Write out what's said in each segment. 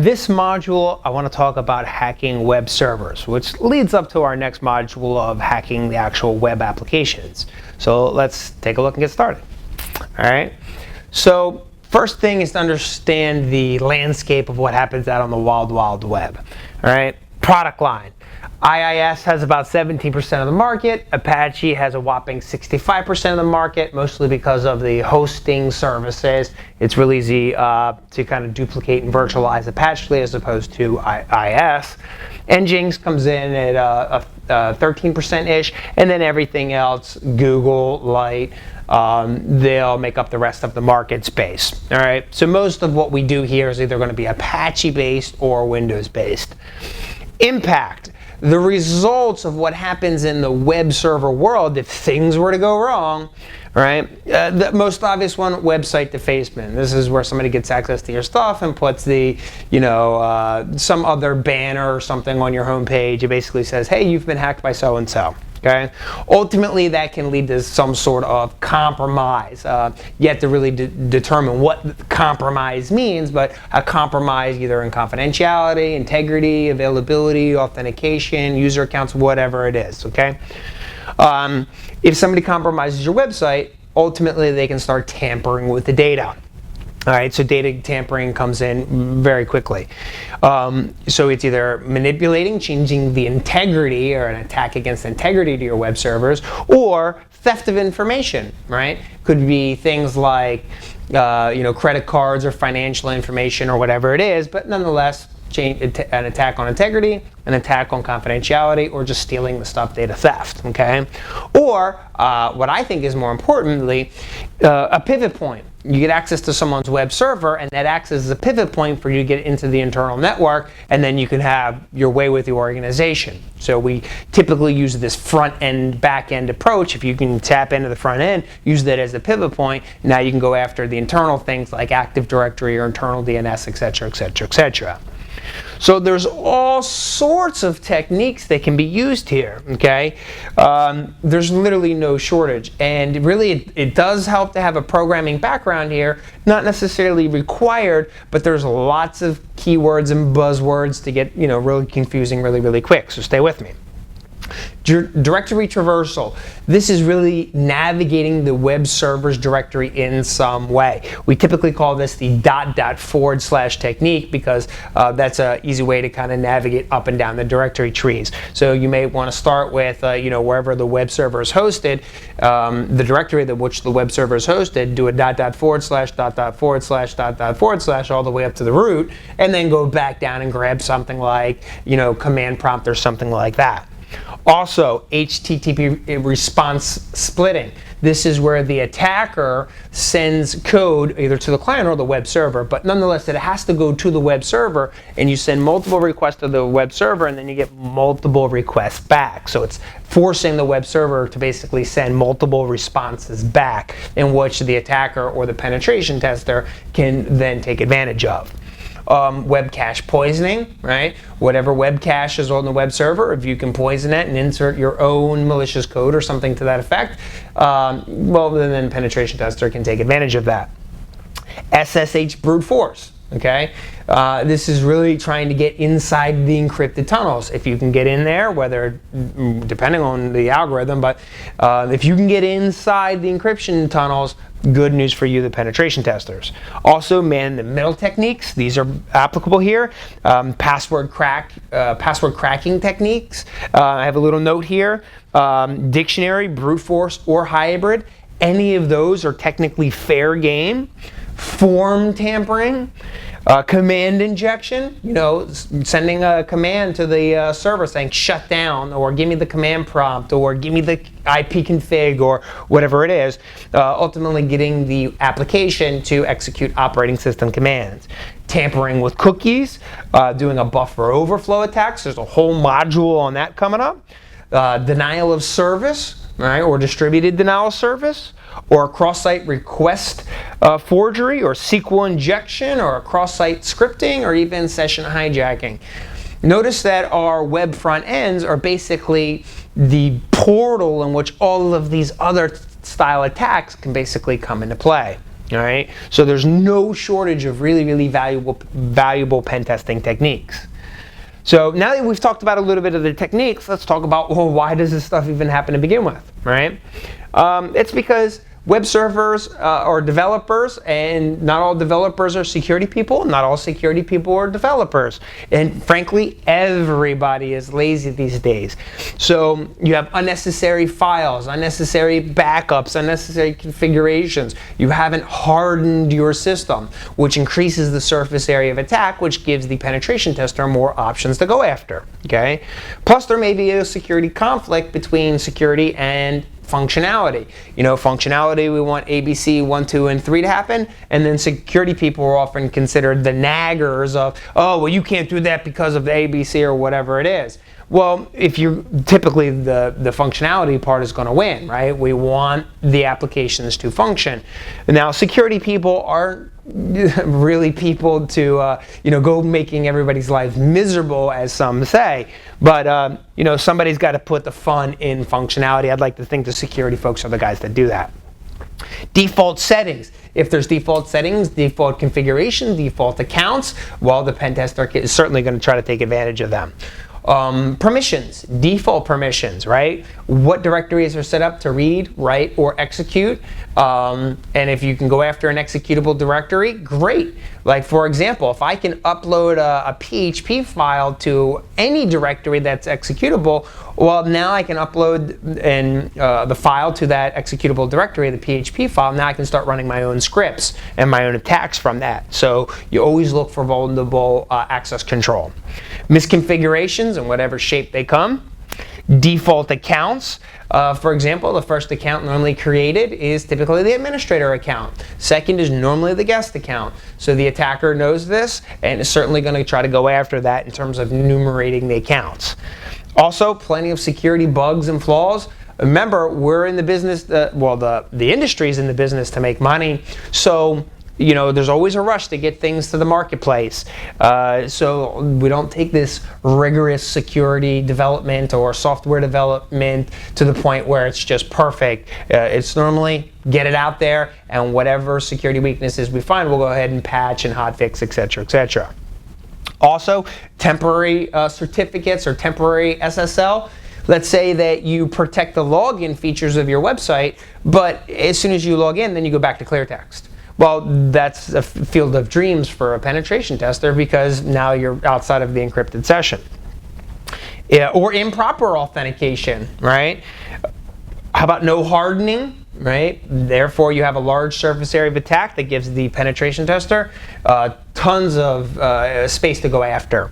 this module, I want to talk about hacking web servers, which leads up to our next module of hacking the actual web applications. So let's take a look and get started. All right. So first thing is to understand the landscape of what happens out on the wild, wild web. All right. Product line. IIS has about 17% of the market. Apache has a whopping 65% of the market, mostly because of the hosting services. It's really easy to kind of duplicate and virtualize Apache as opposed to IIS. Nginx comes in at 13%-ish, and then everything else, Google, Light, they'll make up the rest of the market space. All right. So most of what we do here is either going to be Apache-based or Windows-based. Impact. The results of what happens in the web server world if things were to go wrong, right? The most obvious one, website defacement. This is where somebody gets access to your stuff and puts the, some other banner or something on your homepage. It basically says, hey, you've been hacked by so-and-so. Okay. Ultimately, that can lead to some sort of compromise. You have to really determine what compromise means, but a compromise either in confidentiality, integrity, availability, authentication, user accounts, whatever it is. Okay. If somebody compromises your website, ultimately they can start tampering with the data. All right, so data tampering comes in very quickly. So it's either manipulating, changing the integrity, or an attack against integrity to your web servers, or theft of information, right? Could be things like, credit cards or financial information or whatever it is, but nonetheless, an attack on integrity, an attack on confidentiality, or just stealing the stuff, data theft, okay? Or, what I think is more importantly, a pivot point. You get access to someone's web server, and that acts as a pivot point for you to get into the internal network, and then you can have your way with the organization. So we typically use this front-end, back-end approach. If you can tap into the front end, use that as a pivot point, now you can go after the internal things like Active Directory or internal DNS, etc., etc., etc. So there's all sorts of techniques that can be used here, okay? There's literally no shortage. And really, it does help to have a programming background here. Not necessarily required, but there's lots of keywords and buzzwords to get, really confusing really, really quick. So stay with me. Directory traversal. This is really navigating the web server's directory in some way. We typically call this the ... technique because that's an easy way to kind of navigate up and down the directory trees. So you may want to start with wherever the web server is hosted, the directory that which the web server is hosted, do a ... all the way up to the root, and then go back down and grab something like command prompt or something like that. Also, HTTP response splitting. This is where the attacker sends code either to the client or the web server, but nonetheless, it has to go to the web server, and you send multiple requests to the web server, and then you get multiple requests back. So it's forcing the web server to basically send multiple responses back, in which the attacker or the penetration tester can then take advantage of. Web cache poisoning, right? Whatever web cache is on the web server, if you can poison it and insert your own malicious code or something to that effect, then penetration tester can take advantage of that. SSH brute force. Okay, this is really trying to get inside the encrypted tunnels. If you can get in there, whether depending on the algorithm, but if you can get inside the encryption tunnels, good news for you, the penetration testers. Also, man-in-the-middle techniques. These are applicable here. Password cracking techniques. I have a little note here. Dictionary, brute force, or hybrid. Any of those are technically fair game. Form tampering, command injection, sending a command to the server saying shut down, or give me the command prompt, or give me the IP config, or whatever it is, ultimately getting the application to execute operating system commands. Tampering with cookies, doing a buffer overflow attacks. There's a whole module on that coming up. Denial of service, right, or distributed denial of service, or cross-site request forgery, or SQL injection, or cross-site scripting, or even session hijacking. Notice that our web front ends are basically the portal in which all of these other style attacks can basically come into play. All right, so there's no shortage of really valuable pen testing techniques. So now that we've talked about a little bit of the techniques, let's talk about, well, why does this stuff even happen to begin with, right? It's because web servers are developers, and not all developers are security people, not all security people are developers. And frankly, everybody is lazy these days. So you have unnecessary files, unnecessary backups, unnecessary configurations. You haven't hardened your system, which increases the surface area of attack, which gives the penetration tester more options to go after, okay? Plus, there may be a security conflict between security and functionality. You know, functionality, we want ABC 1, 2, and 3 to happen, and then security people are often considered the naggers of, oh, well, you can't do that because of the ABC or whatever it is. Well, if you typically the functionality part is going to win, right? We want the applications to function. Now, security people aren't really people to go making everybody's life miserable, as some say, but somebody's got to put the fun in functionality. I'd like to think the security folks are the guys that do that. Default settings. If there's default settings, default configuration, default accounts, well, the pen tester is certainly going to try to take advantage of them. Permissions, default permissions, right? What directories are set up to read, write, or execute? And if you can go after an executable directory, great. Like, for example, if I can upload a PHP file to any directory that's executable, well, now I can upload the file to that executable directory, the PHP file. Now I can start running my own scripts and my own attacks from that. So you always look for vulnerable access control. Misconfigurations in whatever shape they come. Default accounts. For example, the first account normally created is typically the administrator account. Second is normally the guest account. So the attacker knows this and is certainly going to try to go after that in terms of enumerating the accounts. Also, plenty of security bugs and flaws. Remember, we're in the business, the industry's in the business to make money. So there's always a rush to get things to the marketplace. So we don't take this rigorous security development or software development to the point where it's just perfect. It's normally get it out there, and whatever security weaknesses we find, we'll go ahead and patch and hotfix, etc., etc. Also, temporary certificates or temporary SSL. Let's say that you protect the login features of your website, but as soon as you log in, then you go back to clear text. Well, that's a field of dreams for a penetration tester, because now you're outside of the encrypted session. Yeah, or improper authentication, right? How about no hardening, right? Therefore, you have a large surface area of attack that gives the penetration tester tons of space to go after.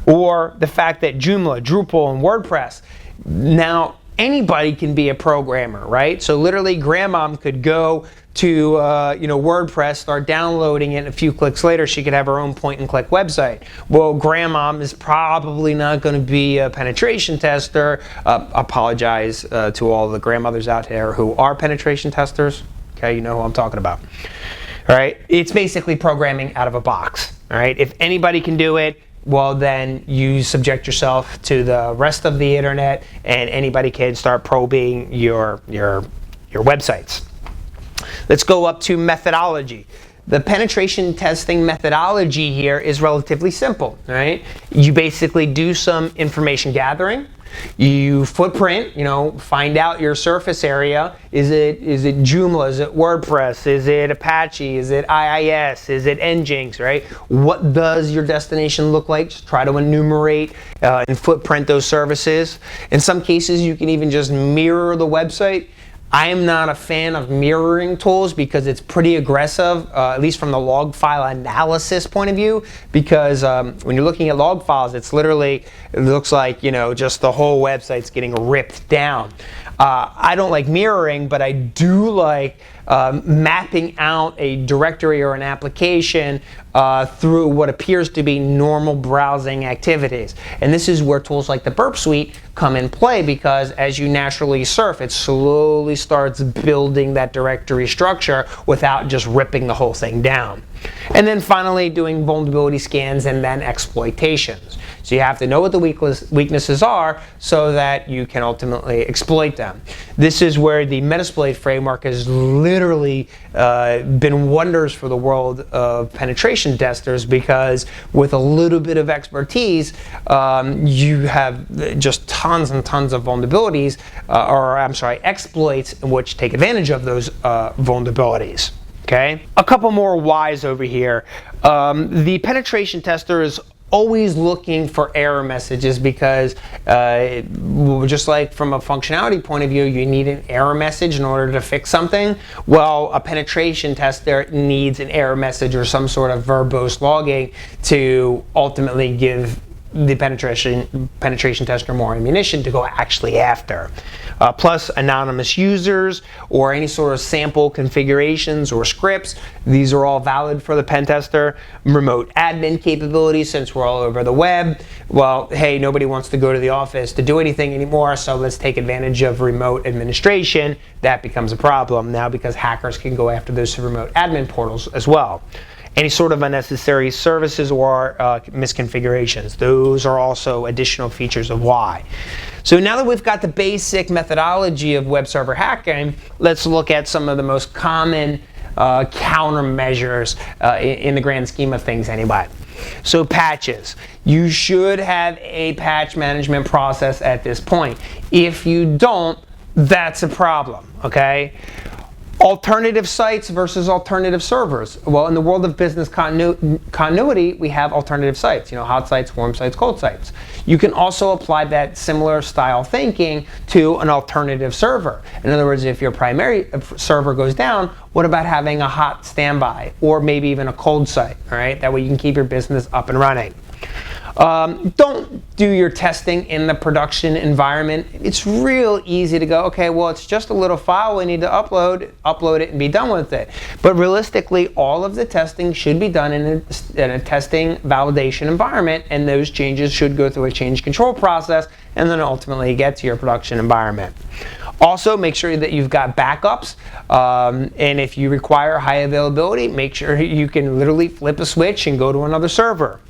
Or the fact that Joomla, Drupal, and WordPress, now anybody can be a programmer, right? So literally, grandmom could go to WordPress, start downloading it, and a few clicks later she could have her own point-and-click website. Well, grandmom is probably not going to be a penetration tester. Apologize to all the grandmothers out there who are penetration testers. Okay, you know who I'm talking about. All right, it's basically programming out of a box. All right, if anybody can do it, well, then you subject yourself to the rest of the internet, and anybody can start probing your websites. Let's go up to methodology. The penetration testing methodology here is relatively simple, right? You basically do some information gathering. You footprint, find out your surface area. Is it Joomla? Is it WordPress? Is it Apache? Is it IIS? Is it Nginx, right? What does your destination look like? Just try to enumerate and footprint those services. In some cases, you can even just mirror the website. I am not a fan of mirroring tools because it's pretty aggressive, at least from the log file analysis point of view, because when you're looking at log files, it looks like, just the whole website's getting ripped down. I don't like mirroring, but I do like mapping out a directory or an application through what appears to be normal browsing activities. And this is where tools like the Burp Suite come in play, because as you naturally surf, it slowly starts building that directory structure without just ripping the whole thing down. And then finally, doing vulnerability scans and then exploitations. So you have to know what the weaknesses are so that you can ultimately exploit them. This is where the Metasploit framework has literally been wonders for the world of penetration testers, because with a little bit of expertise, you have just tons and tons of vulnerabilities, exploits in which take advantage of those vulnerabilities. Okay, a couple more whys over here. The penetration tester is always looking for error messages because just like from a functionality point of view, you need an error message in order to fix something. Well, a penetration tester needs an error message or some sort of verbose logging to ultimately give the penetration tester more ammunition to go actually after. Plus anonymous users or any sort of sample configurations or scripts, these are all valid for the pen tester. Remote admin capabilities, since we're all over the web. Well, hey, nobody wants to go to the office to do anything anymore, so let's take advantage of remote administration. That becomes a problem now because hackers can go after those remote admin portals as well. Any sort of unnecessary services or misconfigurations. Those are also additional features of why. So now that we've got the basic methodology of web server hacking, let's look at some of the most common countermeasures in the grand scheme of things anyway. So patches. You should have a patch management process at this point. If you don't, that's a problem, okay? Alternative sites versus alternative servers. Well, in the world of business continuity, we have alternative sites, hot sites, warm sites, cold sites. You can also apply that similar style thinking to an alternative server. In other words, if your primary server goes down, what about having a hot standby or maybe even a cold site, all right? That way you can keep your business up and running. Don't do your testing in the production environment. It's real easy to go, okay, well, it's just a little file we need to upload it and be done with it. But realistically, all of the testing should be done in a testing validation environment, and those changes should go through a change control process and then ultimately get to your production environment. Also, make sure that you've got backups, and if you require high availability, make sure you can literally flip a switch and go to another server.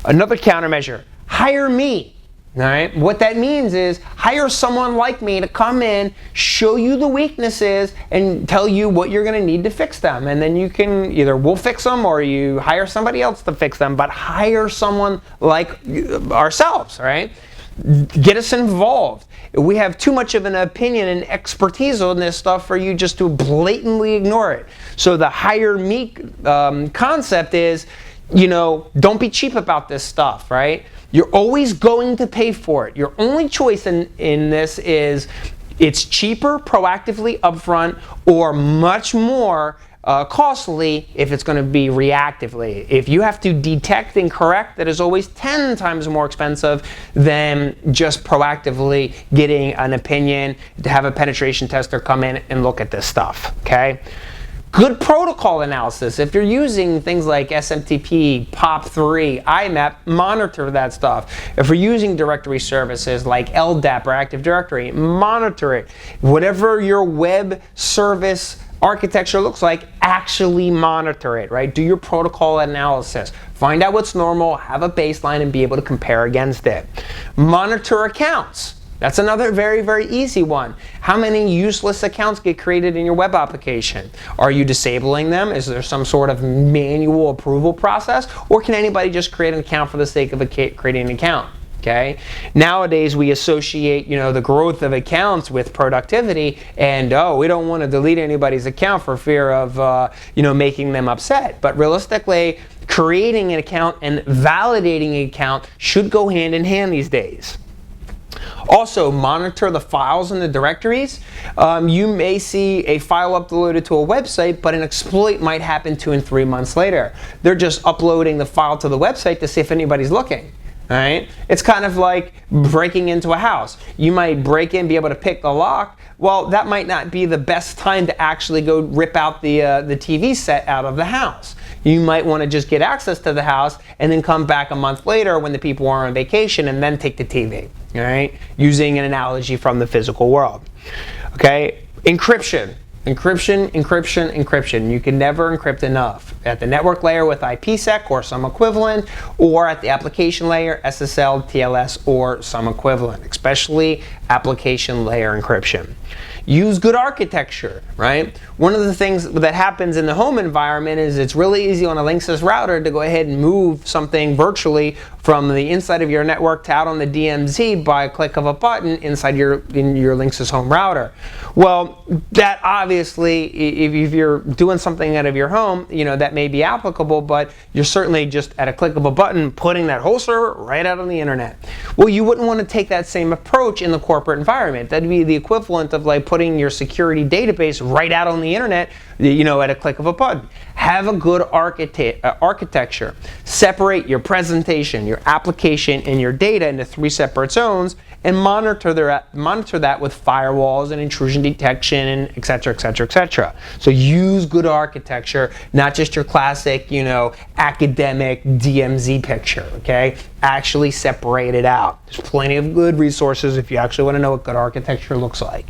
Another countermeasure, hire me. All right, what that means is hire someone like me to come in, show you the weaknesses, and tell you what you're going to need to fix them. And then you can either we'll fix them or you hire somebody else to fix them, but hire someone like ourselves, all right? Get us involved. We have too much of an opinion and expertise on this stuff for you just to blatantly ignore it. So the hire me concept is, don't be cheap about this stuff, right? You're always going to pay for it. Your only choice in this is it's cheaper proactively upfront or much more costly if it's going to be reactively. If you have to detect and correct, that is always 10 times more expensive than just proactively getting an opinion to have a penetration tester come in and look at this stuff, okay? Good protocol analysis. If you're using things like SMTP, POP3, IMAP, monitor that stuff. If you're using directory services like LDAP or Active Directory, monitor it. Whatever your web service architecture looks like, actually monitor it, right? Do your protocol analysis. Find out what's normal, have a baseline, and be able to compare against it. Monitor accounts. That's another very, very easy one. How many useless accounts get created in your web application? Are you disabling them? Is there some sort of manual approval process? Or can anybody just create an account for the sake of creating an account? Okay. Nowadays, we associate, the growth of accounts with productivity, and we don't want to delete anybody's account for fear of, making them upset. But realistically, creating an account and validating an account should go hand in hand these days. Also, monitor the files in the directories. You may see a file uploaded to a website, but an exploit might happen 2 and 3 months later. They're just uploading the file to the website to see if anybody's looking. All right? It's kind of like breaking into a house. You might break in, be able to pick the lock. Well, that might not be the best time to actually go rip out the TV set out of the house. You might want to just get access to the house and then come back a month later when the people are on vacation and then take the TV. All right? Using an analogy from the physical world. Okay? Encryption. Encryption, encryption, encryption. You can never encrypt enough. At the network layer with IPsec or some equivalent, or at the application layer, SSL, TLS, or some equivalent, especially application layer encryption. Use good architecture, right? One of the things that happens in the home environment is it's really easy on a Linksys router to go ahead and move something virtually from the inside of your network to out on the DMZ by a click of a button inside your Linksys home router. Well, that obviously, if you're doing something out of your home, that may be applicable, but you're certainly just at a click of a button putting that whole server right out on the internet. Well, you wouldn't want to take that same approach in the corporate environment. That'd be the equivalent of like putting your security database right out on the internet, at a click of a button. Have a good architecture. Separate your presentation, your application, and your data into 3 separate zones, and monitor that with firewalls and intrusion detection, and et cetera, et cetera, et cetera. So use good architecture, not just your classic, academic DMZ picture, okay? Actually separate it out. There's plenty of good resources if you actually want to know what good architecture looks like.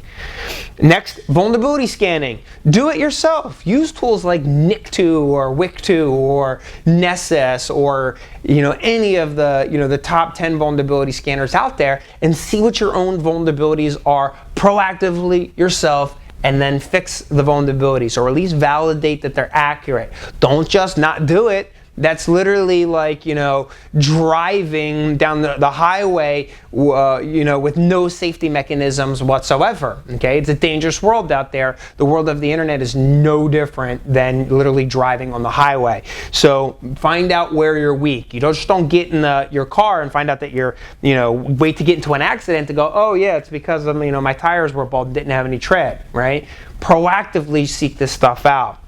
Next, vulnerability scanning. Do it yourself. Use tools like NIC2 or WIC2 or Nessus or any of the top 10 vulnerability scanners out there, and see what your own vulnerabilities are proactively yourself, and then fix the vulnerabilities, or at least validate that they're accurate. Don't just not do it. That's literally like, driving down the highway, with no safety mechanisms whatsoever, okay? It's a dangerous world out there. The world of the internet is no different than literally driving on the highway. So find out where you're weak. You don't get in your car and find out that you're, wait to get into an accident to go, oh yeah, it's because of, my tires were bald, didn't have any tread, right? Proactively seek this stuff out.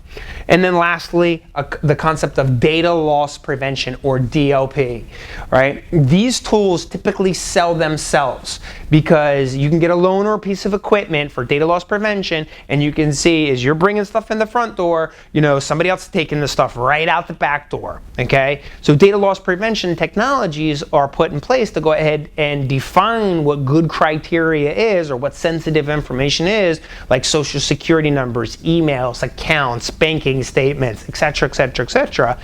And then lastly, the concept of data loss prevention, or DLP, right? These tools typically sell themselves because you can get a loan or a piece of equipment for data loss prevention, and you can see as you're bringing stuff in the front door, somebody else is taking the stuff right out the back door, okay? So data loss prevention technologies are put in place to go ahead and define what good criteria is, or what sensitive information is, like social security numbers, emails, accounts, banking statements, et cetera, et cetera, et cetera,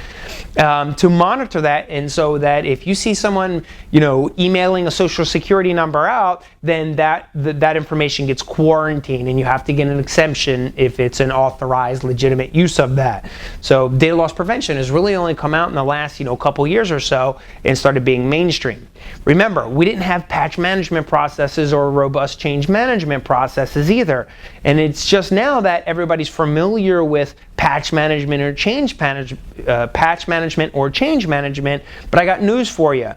to monitor that. And so that if you see someone, emailing a social security number out, then that information gets quarantined, and you have to get an exemption if it's an authorized, legitimate use of that. So data loss prevention has really only come out in the last, couple years or so, and started being mainstream. Remember, we didn't have patch management processes or robust change management processes either. And it's just now that everybody's familiar with patch management or change management, but I got news for you.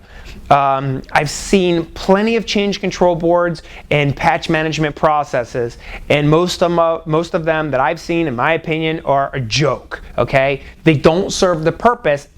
I've seen plenty of change control boards and patch management processes, and most of them that I've seen, in my opinion, are a joke, okay? They don't serve the purpose.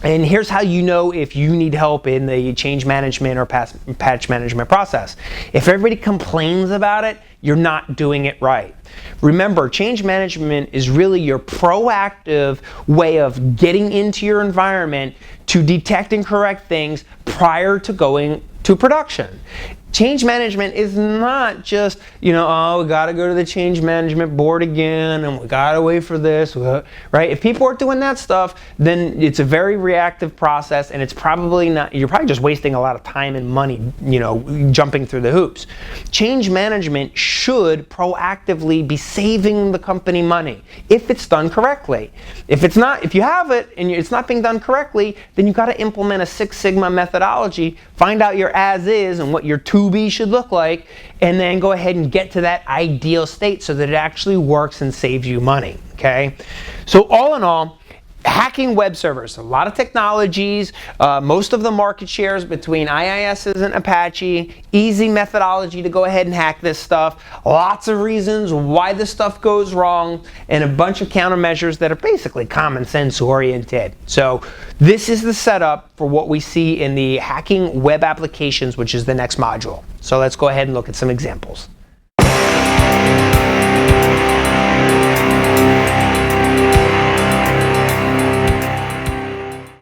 And here's how you know if you need help in the change management or patch management process. If everybody complains about it, you're not doing it right. Remember, change management is really your proactive way of getting into your environment to detect and correct things prior to going to production. Change management is not just, oh, we got to go to the change management board again, and we got to wait for this, right? If people are doing that stuff, then it's a very reactive process, and it's probably not, you're probably just wasting a lot of time and money, jumping through the hoops. Change management should proactively be saving the company money if it's done correctly. If it's not, if you have it and it's not being done correctly, then you've got to implement a Six Sigma methodology, find out your as is and what your to-be should look like, and then go ahead and get to that ideal state so that it actually works and saves you money, okay? So all in all, hacking web servers, a lot of technologies, most of the market shares between IISs and Apache, easy methodology to go ahead and hack this stuff, lots of reasons why this stuff goes wrong, and a bunch of countermeasures that are basically common sense oriented. So this is the setup for what we see in the hacking web applications, which is the next module. So let's go ahead and look at some examples.